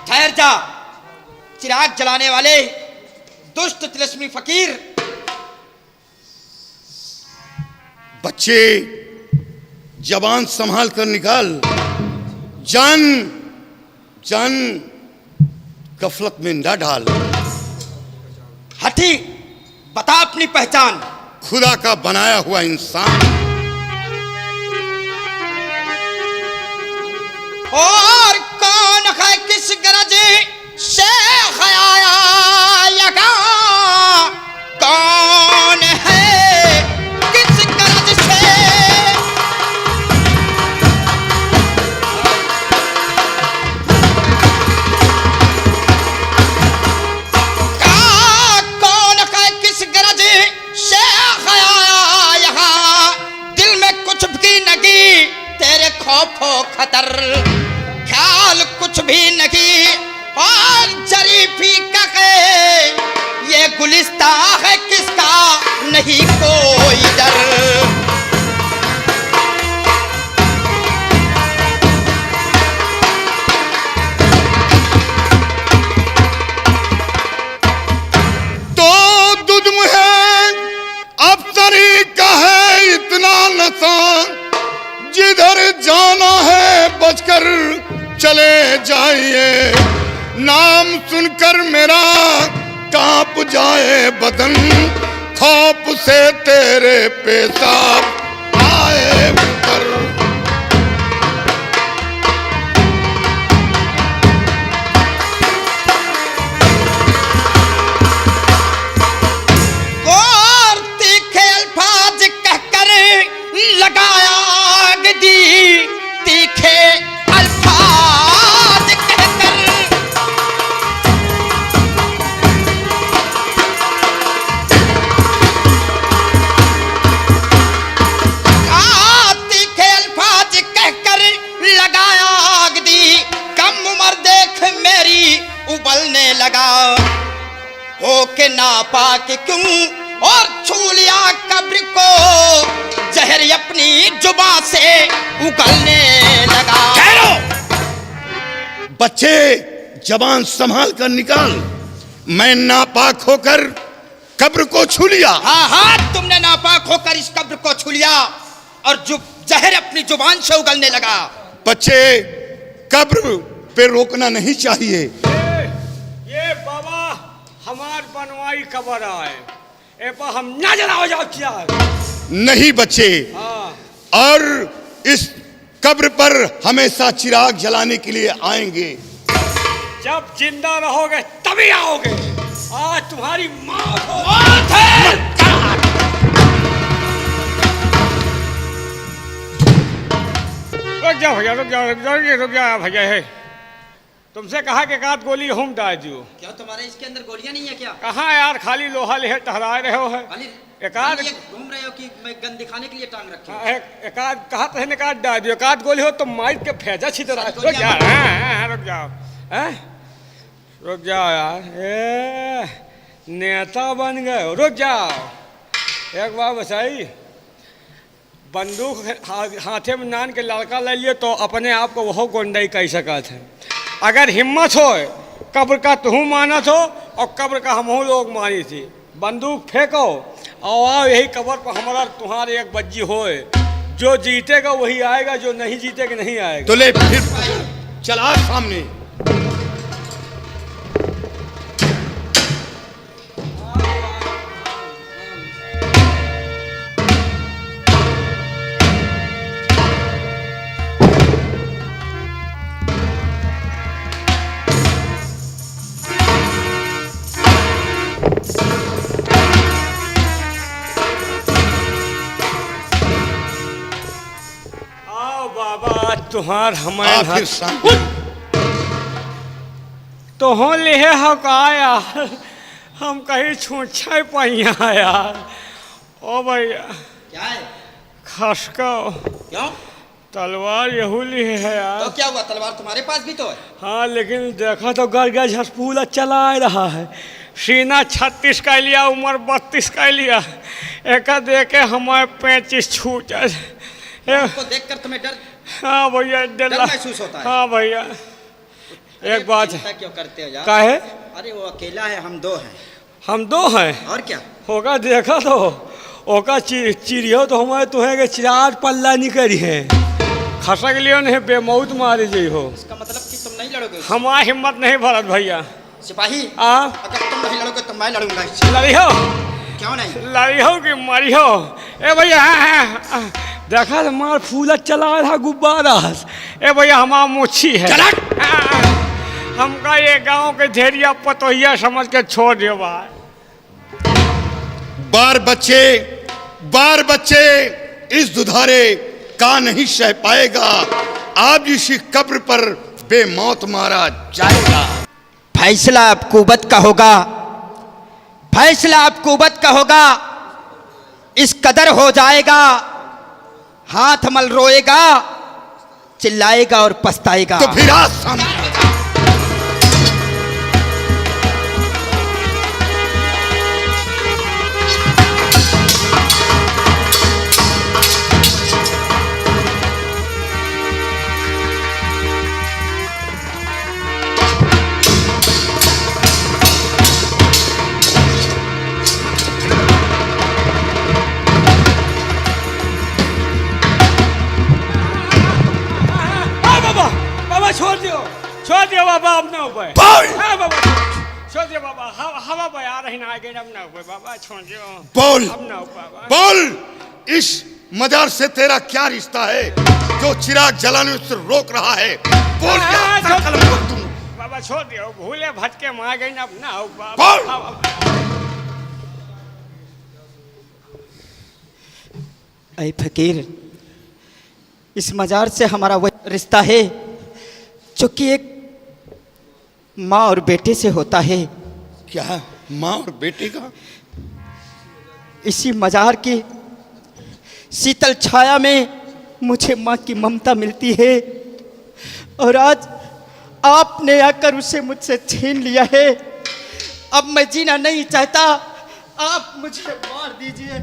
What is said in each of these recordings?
ठहर जा, चिराग जलाने वाले दुष्ट तिलस्मी फकीर। बच्चे, जबान संभाल कर निकाल। जान जान गफलत में न डाल। हठी, बता अपनी पहचान। खुदा का बनाया हुआ इंसान। और कौन है, किस गरज से आया यहाँ? कौन है, किस गरज से? कौन है, किस गरज से आया यहाँ? दिल में कुछ भी नहीं तेरे खौफो खतर, ख्याल कुछ भी नहीं और जरीफी का है। ये गुलिस्ता है किसका, नहीं कोई डर। तो दुद्म है अफसरी का है इतना नशा, जिधर जाना है बचकर चले जाइए। नाम सुनकर मेरा कांप जाए बदन, खौफ से तेरे पेशाब आए उतर। और तीखे अल्फाज कहकर लगाया दी, तीखे अल्फाज कहकर। तीखे अल्फाज कहकर लगाया आग दी। कम उम्र देख मेरी उबलने लगा, हो के नापाक क्यों और छू लिया कब्र को, जहर अपनी जुबान से उगलने लगा। बच्चे, जबान संभाल कर निकाल। मैं नापाक होकर कब्र को छू लिया। हाँ, तुमने नापाक होकर इस कब्र को छू लिया और जहर अपनी जुबान से उगलने लगा। बच्चे, कब्र पे रोकना नहीं चाहिए। ये बाबा हमार बनवाई कब्र आए, ए पर हम ना जलाओ जाओ क्या? नहीं बच्चे, हाँ। और इस कब्र पर हमेशा चिराग जलाने के लिए आएंगे। जब जिंदा रहोगे तभी आओगे। आज तुम्हारी मौत है। रुक जाओ भैया, रुक जाओ भैया। है तुमसे कहा कि एक आध गोली हम डाल दियो। क्या तुम्हारे इसके अंदर गोलियां नहीं है क्या? कहाँ यार, खाली लोहा लेहे टहरा रहे हो है। एक आध घूम रहे हो कि मैं गन दिखाने के लिए टांग रखे? एक आध कहा पहले एक आध डाल दियो। एक आध गोली हो तो माइक के फेजा छितर। रुक जाओ, रुक जाओ, रुक जाओ यार। नेता बन गए, रुक जाओ। एक बात बताई, बंदूक हाथे में नान के लड़का ले लिए तो अपने आप को वह गोंडाई कह सका थे। अगर हिम्मत हो कब्र का तुम मानत हो और कब्र का हम लोग मानी थी। बंदूक फेंको और आओ यही कब्र पर हमारा तुम्हारे एक बज्जी होए। जो जीतेगा वही आएगा, जो नहीं जीतेगा नहीं आएगा। तो ले फिर चला सामने। तुम्हार हमारे तो हो ले हो का यार, हम कहीं छूछे पहिया यार। ओ भैया क्या है? खसको क्यों? तलवार यहू ली है यार। तो क्या हुआ, तलवार तुम्हारे पास भी तो है। हाँ लेकिन देखा तो गरगा झसपूला चला रहा है। सीना 36 का लिया, उम्र 32 का लिया। एक देखे हमारे 35 छूट को देखकर तुम्हें डर? हाँ भैया डर महसूस होता है। हाँ भैया एक बात चिंता क्यों करते हो यार? का है, अरे वो अकेला है, हम दो हैं। हम दो हैं और क्या? होगा देखा तो ओका चिड़ियो तो हमारे तुहे के चार पल्ला निकली है, खसक लियो नहीं बेमौत मारे जाइ हो। इसका मतलब कि तुम नहीं लड़ोगे उससे? हमारा हिम्मत नहीं भरत भैया। सिपाही, आ अगर तुम नहीं लड़ोगे तो मैं लड़ूंगा इससे। लड़ियो क्यों नहीं? लड़ियो कि मरियो। ए भैया देखा तो मार फूला चला रहा गुब्बारा। ए भैया हमारा मुच्छी है, हमका ये गांव के धेरिया पतोहिया समझ के छोड़ दियो भाई। बार बच्चे इस दुधारे का नहीं सह पाएगा, आज इसी कब्र पर बेमौत मारा जाएगा। फैसला अब कुबत का होगा, फैसला अब कुबत का होगा। इस कदर हो जाएगा, हाथ मल रोएगा, चिल्लाएगा और पछताएगा। तो फिर आज सामने छोड़ दियो बाबा अपना ऊपर। बोल। हाँ बाबा छोड़ दियो बाबा, हवा बया रही ना आगे अपना ऊपर बाबा, छोड़ दियो। बोल अपना ऊपर बोल, इस मजार से तेरा क्या रिश्ता है जो चिराग जलाने से रोक रहा है? बोल क्या कलम कर दूं? बाबा छोड़ दियो, भूले भटके मार गई ना अपना ऊपर। बोल। ऐ फकीर, इस मजार से हमारा वह रिश्ता है जो कि एक माँ और बेटे से होता है। क्या माँ और बेटे का? इसी मजार की शीतल छाया में मुझे माँ की ममता मिलती है, और आज आपने आकर उसे मुझसे छीन लिया है। अब मैं जीना नहीं चाहता, आप मुझे मार दीजिए।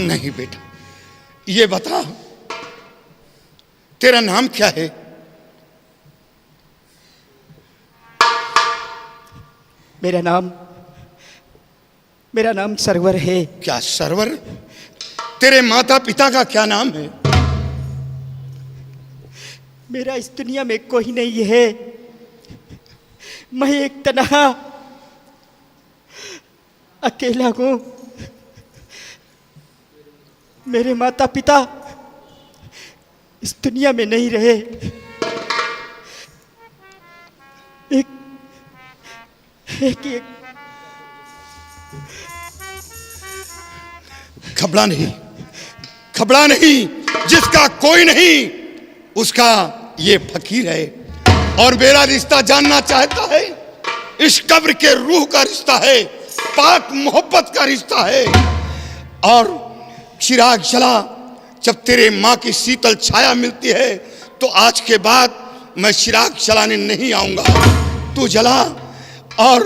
नहीं बेटा, ये बता तेरा नाम क्या है? मेरा नाम सरवर है। क्या सरवर? तेरे माता पिता का क्या नाम है? मेरा इस दुनिया में कोई नहीं है, मैं एक तन्हा अकेला हूं। मेरे माता पिता इस दुनिया में नहीं रहे। एक घबरा नहीं, जिसका कोई नहीं उसका ये फकीर है, और मेरा रिश्ता जानना चाहता है। इस कब्र के रूह का रिश्ता है, पाक मोहब्बत का रिश्ता है। और चिराग जला, जब तेरे माँ की शीतल छाया मिलती है तो आज के बाद मैं चिराग जलाने नहीं आऊंगा। तू जला, और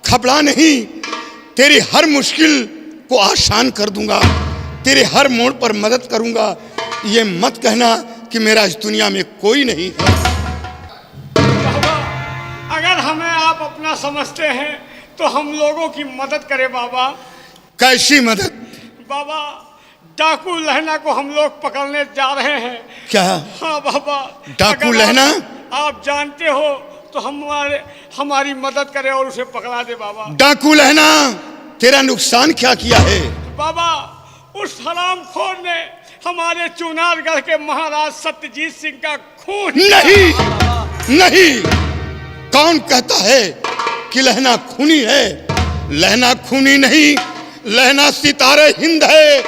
घबरा नहीं, तेरी हर मुश्किल को आसान कर दूंगा, तेरे हर मोड़ पर मदद करूंगा। ये मत कहना कि मेरा इस दुनिया में कोई नहीं है। बाबा अगर हमें आप अपना समझते हैं तो हम लोगों की मदद करें बाबा। कैसी मदद? बाबा डाकू लहना को हम लोग पकड़ने जा रहे हैं। क्या? हाँ बाबा। डाकू अगर लहना? आप जानते हो तो हमारी मदद करें और उसे पकड़ा दे बाबा। डाकू लहना तेरा नुकसान क्या किया है? बाबा उस हरामखोर ने हमारे चुनारगढ़ के महाराज सत्यजीत सिंह का खून। नहीं, कौन कहता है कि लहना खूनी है? लहना खूनी नहीं, लहना सितारे हिंद है,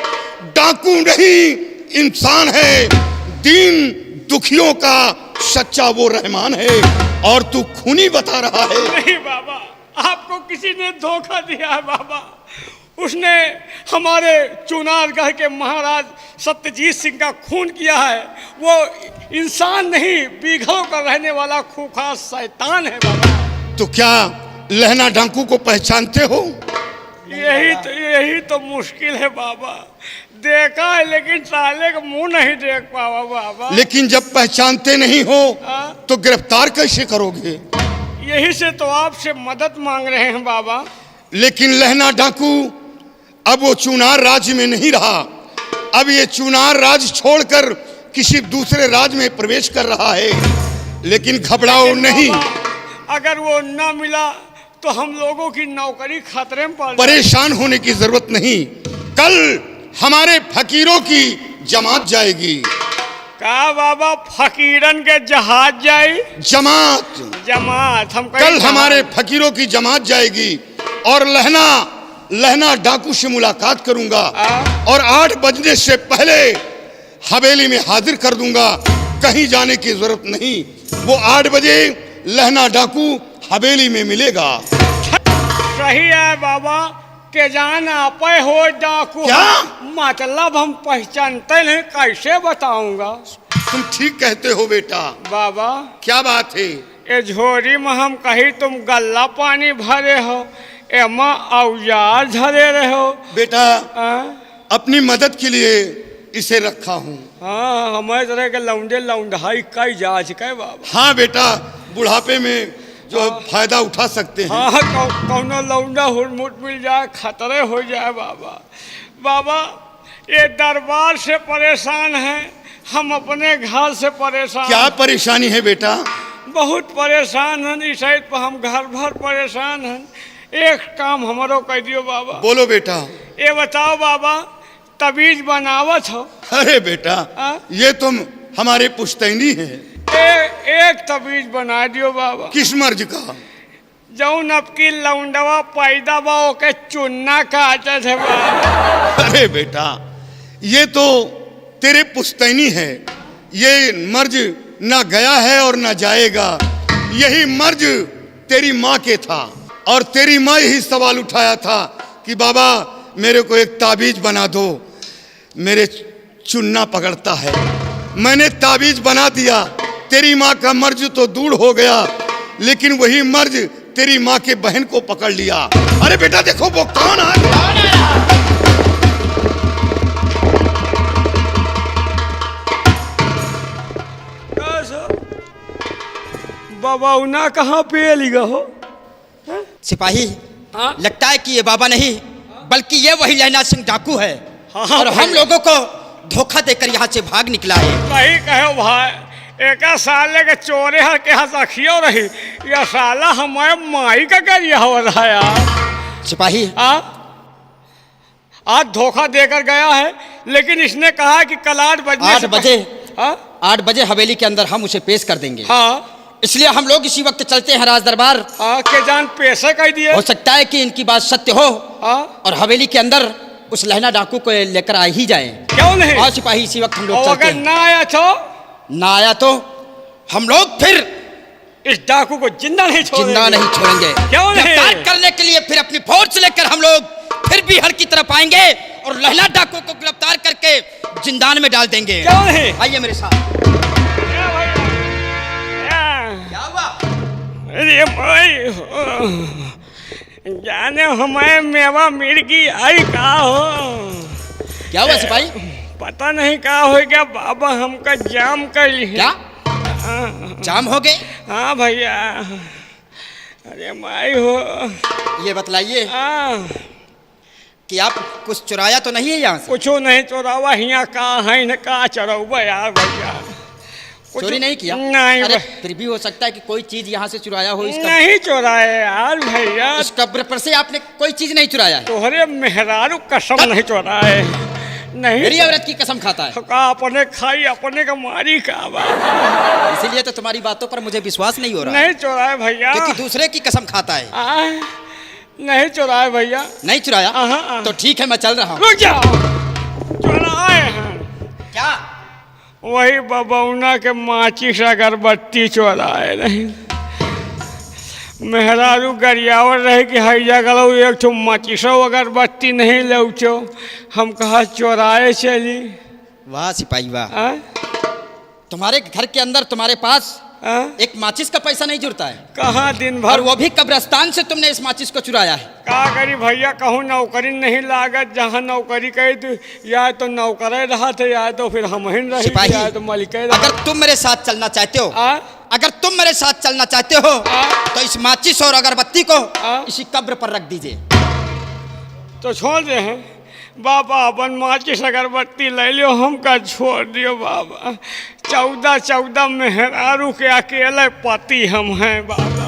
डाकू नहीं, इंसान है। दीन दुखियों का सच्चा वो रहमान है, और तू खूनी बता रहा है। नहीं बाबा, आपको किसी ने धोखा दिया है बाबा। उसने हमारे चुनारगढ़ के महाराज सत्यजीत सिंह का खून किया है। वो इंसान नहीं, बीघों का रहने वाला खूंखार शैतान है बाबा। तो क्या लहना डाकू को पहचानते हो? यही तो मुश्किल है बाबा। देखा है लेकिन साले का मुंह नहीं देख पावा बाबा। लेकिन जब पहचानते नहीं हो हाँ? तो गिरफ्तार कैसे करोगे? यही से तो आपसे मदद मांग रहे हैं बाबा। लेकिन लहना डाकू अब वो चुनार राज्य में नहीं रहा। अब ये चुनार राज्य छोड़कर किसी दूसरे राज्य में प्रवेश कर रहा है। लेकिन घबराओ लेकिन नहीं, बाबा, अगर वो न मिला तो हम लोगों की नौकरी खतरे में पड़ जाएगी। परेशान होने की जरूरत नहीं। कल हमारे फकीरों की जमात जाएगी। का बाबा फकीरन के जहाज जाई? जमात जमात हम कल हमारे फकीरों की जमात जाएगी और लहना डाकू से मुलाकात करूंगा और 8 बजने से पहले हवेली में हाजिर कर दूंगा। कहीं जाने की जरूरत नहीं। वो 8 बजे लहना डाकू हवेली में मिलेगा। सही है बाबा के जाना पे हो डाकू। क्या? मतलब हम पहचानते नहीं, कैसे बताऊंगा? तुम ठीक कहते हो बेटा। बाबा क्या बात है? ये झोरी में हम कहीं तुम गल्ला पानी भरे हो, एमा औजार धरे रहे हो बेटा हाँ? अपनी मदद के लिए इसे रखा हूँ। हाँ हमारे तरह के लौंडे लौंडाई कई जांच के बाबा। हाँ बेटा, बुढ़ापे में जो फायदा उठा सकते हैं। हाँ कौनो लौंडा हुरमुट मिल जाए खतरे हो जाए बाबा। बाबा ये दरबार से परेशान है, हम अपने घर से परेशान। क्या परेशानी है बेटा? बहुत परेशान हैं। इस साइड पर हम घर भर परेशान हैं। एक काम हमारो कर दियो बाबा। बोलो बेटा। ये बताओ बाबा, तबीज बनावत हो? अरे बेटा हाँ? ये तुम हमारे पुश्तैनी है। एक तबीज बना दियो बाबा। किस मर्ज का? जौन अब की लौंडवा पैदा बा ओके चुन्ना काटत है बाबा। अरे बेटा ये तो तेरे पुश्तैनी है। ये मर्ज ना गया है और ना जाएगा। यही मर्ज तेरी माँ के था और तेरी माँ यही सवाल उठाया था कि बाबा मेरे को एक ताबीज बना दो, मेरे चुन्ना पकड़ता है। मैंने ताबीज बना दिया। तेरी माँ का मर्ज तो दूर हो गया, लेकिन वही मर्ज तेरी माँ के बहन को पकड़ लिया। अरे बेटा देखो वो कौन आ गया। बाबा उना कहाँ पे लिगा हो? सिपाही हाँ? लगता है कि ये बाबा नहीं बल्कि ये वही लहना सिंह डाकू है। हाँ, हाँ, और हम लोगों को धोखा देकर यहाँ से भाग निकला है। सही कहो भाई। एक साले के चोरे हर के हाथ रखियो रही, या साला हमारे माई का करिया हो रहा है यार। सिपाही आज धोखा देकर गया है, लेकिन इसने कहा कि कल 8 बजे 8 बजे हाँ? 8 बजे हवेली के अंदर हम उसे पेश कर देंगे। हाँ इसलिए हम लोग इसी वक्त चलते हैं राज दरबार। के जान पैसे कह दिए। हो सकता है कि इनकी बात सत्य हो और हवेली के अंदर उस लहना डाकू को लेकर आ ही जाए। क्यों नहीं? और सिपाही इसी वक्त हम लोग और चलते अगर हैं। ना आया तो? ना आया तो हम लोग फिर इस डाकू को जिंदा नहीं छोड़ेंगे। जिंदा नहीं छोड़ेंगे। क्यों नहीं? गिरफ्तार करने के लिए फिर अपनी फोर्स लेकर हम लोग फिर बिहार की तरफ आएंगे और लहना डाकू को गिरफ्तार करके जिंदान में डाल देंगे। क्यों नहीं? आइए मेरे साथ। क्या हुआ? अरे भाई जाने हमारे मेवा मिर्गी आई का हो। क्या हुआ सिपाही? पता नहीं का हो गया बाबा, हमका जाम कर ली। क्या जाम हो गए? हाँ भैया। अरे माई हो। ये बतलाइए हाँ कि आप कुछ चुराया तो नहीं है यहाँ से? कुछ नहीं चोरावा, यहाँ का है न का चढ़ावा यार भैया। चोरी नहीं किया? नहीं। अरे फिर भी हो सकता है कि कोई चीज यहाँ से चुराया हो। नहीं चोराए यार भैया। इस कब्र पर से आपने कोई चीज नहीं चुराया है? तोहरे मेहरारू कसम नहीं चोराए। नहीं मेरी औरत की कसम खाता है। का अपने खाई अपने का मारी का इसीलिए तो तुम्हारी बातों पर मुझे विश्वास नहीं हो रहा। नहीं चोराए भैया। क्योंकि दूसरे की कसम खाता है। नहीं चोराए भैया। नहीं चुराया? तो ठीक है मैं चल रहा हूँ। रुक जाओ। चोराए हैं क्या? वही बबौना के माचिस अगरबत्ती चोराए नहीं। मेहरारू गरियावर रहे कि हैजा गलो एक ठो माचिसो अगरबत्ती नहीं लौचो। हम कहा चोराए चली। वाह सिपाही वाह। तुम्हारे घर के अंदर तुम्हारे पास हाँ? एक माचिस का पैसा नहीं जुड़ता है। कहाँ दिन और भर वो भी कब्रिस्तान से तुमने इस माचिस को चुराया है। का करी भैया, कहूँ नौकरी नहीं लागत, जहाँ नौकरी कही तो या तो नौकरे रहा थे या तो फिर हम ही रही सिपाही, या तो मलिक अगर तुम मेरे साथ चलना चाहते हो, अगर तुम मेरे साथ चलना चाहते हो तो इस माचिस और अगरबत्ती को इसी कब्र पर रख दीजिए। तो छोड़ दे हैं बाबा, अपन माचिस अगरबत्ती ले लियो, हमका छोड़ दियो बाबा। 14 मेहरारू के अकेले पति हम हैं बाबा।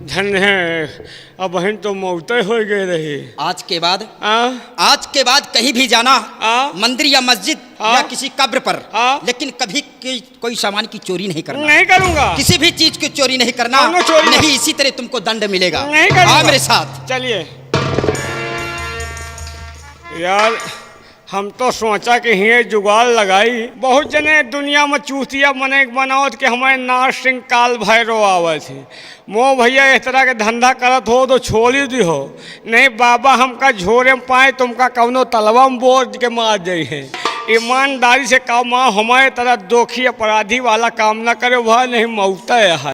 धन्य है, अब बहन तो मौते हो गए रही। आज के बाद हाँ? आज के बाद कहीं भी जाना, हाँ? मंदिर या मस्जिद हाँ? या किसी कब्र पर, हाँ? लेकिन कभी कोई सामान की चोरी नहीं करना। नहीं करूँगा, किसी भी चीज की चोरी नहीं करना, दोनों चोरी नहीं इसी तरह तुमको दंड मिलेगा। नहीं करूँगा। हाँ मेरे साथ चलिए। यार हम तो सोचा कि ये जुगाड़ लगाई, बहुत जने दुनिया में चूतिया मने बनावत कि हमारे नार सिंह काल भैरव आवे थे। मो भैया इस तरह के धंधा करत हो तो छोड़ ही दी हो। नहीं बाबा, हमका झोरे में पाए तुमका कौनो तलवा में बोझ के मार जाई है। ईमानदारी से काम, हमारे तरह दोखी अपराधी वाला काम ना करे, वह नहीं मौता है।